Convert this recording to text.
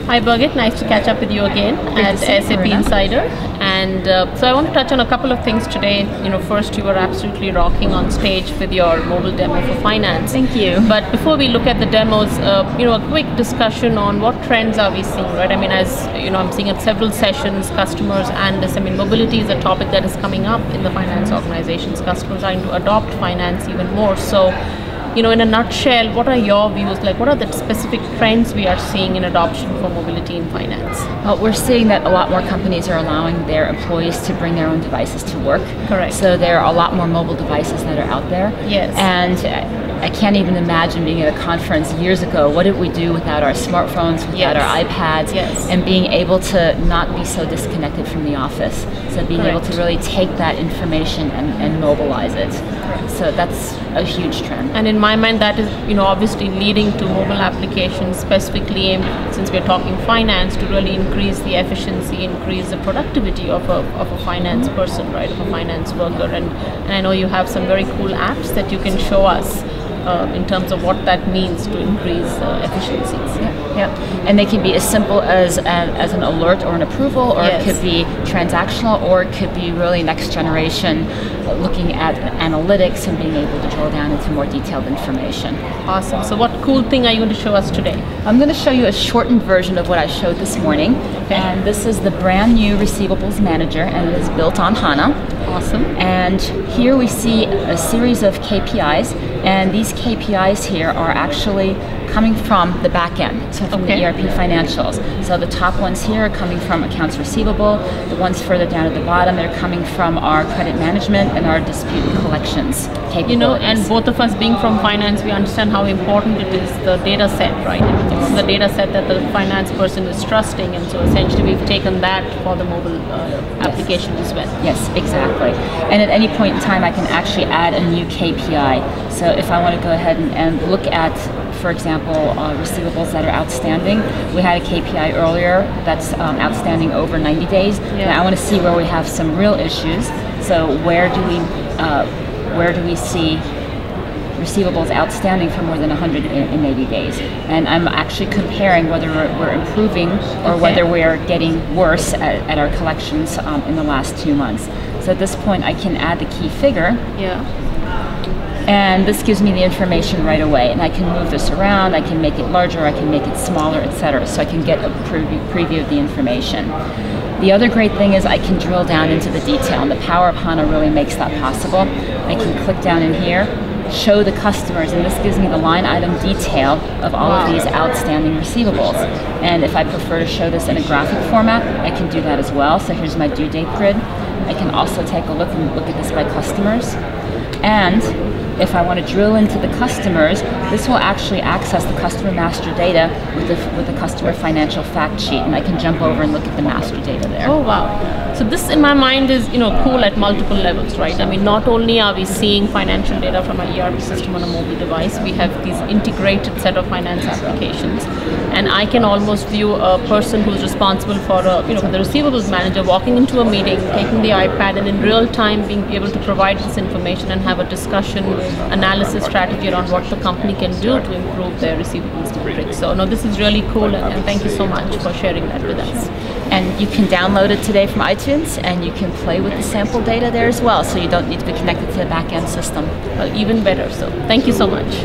Hi Birgit, nice to catch up with you again at SAP Insider. And so I want to touch on a couple of things today. First, you were absolutely rocking on stage with your mobile demo for finance. Thank you. But before we look at the demos, a quick discussion on what trends are we seeing, right? I mean, as I'm seeing at several sessions, customers and this. I mean, mobility is a topic that is coming up in the finance organizations. Customers are trying to adopt finance even more. So, in a nutshell, what are your views? Like, what are the specific trends we are seeing in adoption for mobility in finance? Well, we're seeing that a lot more companies are allowing their employees to bring their own devices to work. Correct. So there are a lot more mobile devices that are out there. Yes. And I can't even imagine being at a conference years ago. What did we do without our smartphones, without our iPads, and being able to not be so disconnected from the office? So being able to really take that information and mobilize it. So that's a huge trend. And in my mind, that is, obviously leading to mobile applications specifically aimed, since we're talking finance, to really increase the efficiency, increase the productivity of a finance person, right, of a finance worker. And I know you have some very cool apps that you can show us in terms of what that means to increase efficiencies. Yeah, and they can be as simple as an alert or an approval, or it could be transactional, or it could be really next generation, looking at analytics and being able to drill down into more detailed information. Awesome. So what cool thing are you going to show us today? I'm going to show you a shortened version of what I showed this morning. And this is the brand new Receivables Manager, and it is built on HANA. Awesome. And here we see a series of KPIs, and these KPIs here are actually coming from the back end, so from the ERP financials. So the top ones here are coming from accounts receivable. The ones further down at the bottom, they're coming from our credit management and our dispute collections capabilities. And both of us being from finance, we understand how important it is, the data set, right? It's the data set that the finance person is trusting, and so essentially we've taken that for the mobile application as well. Yes, exactly. And at any point in time, I can actually add a new KPI. So if I want to go ahead and look at, for example, receivables that are outstanding. We had a KPI earlier that's outstanding over 90 days. Now I want to see where we have some real issues. So where do we see receivables outstanding for more than 180 days? And I'm actually comparing whether we're improving or whether we're getting worse at our collections in the last 2 months. So at this point, I can add the key figure. And this gives me the information right away, and I can move this around, I can make it larger, I can make it smaller, etc. So I can get a preview of the information. The other great thing is I can drill down into the detail, and the power of HANA really makes that possible. I can click down in here, show the customers, and this gives me the line item detail of all of these outstanding receivables. And if I prefer to show this in a graphic format, I can do that as well. So here's my due date grid. I can also take a look at this by customers. And if I want to drill into the customers, this will actually access the customer master data with the customer financial fact sheet, and I can jump over and look at the master data there. Oh wow! So this, in my mind, is cool at multiple levels, right? I mean, not only are we seeing financial data from an ERP system on a mobile device, we have these integrated set of finance applications, and I can almost view a person who's responsible for for the receivables manager walking into a meeting, taking the iPad, and in real time being able to provide this information and have a discussion, analysis strategy around what the company can do to improve their receivables metrics. So no, this is really cool, and thank you so much for sharing that with us. And you can download it today from iTunes, and you can play with the sample data there as well, so you don't need to be connected to the back-end system. Well, even better, so thank you so much.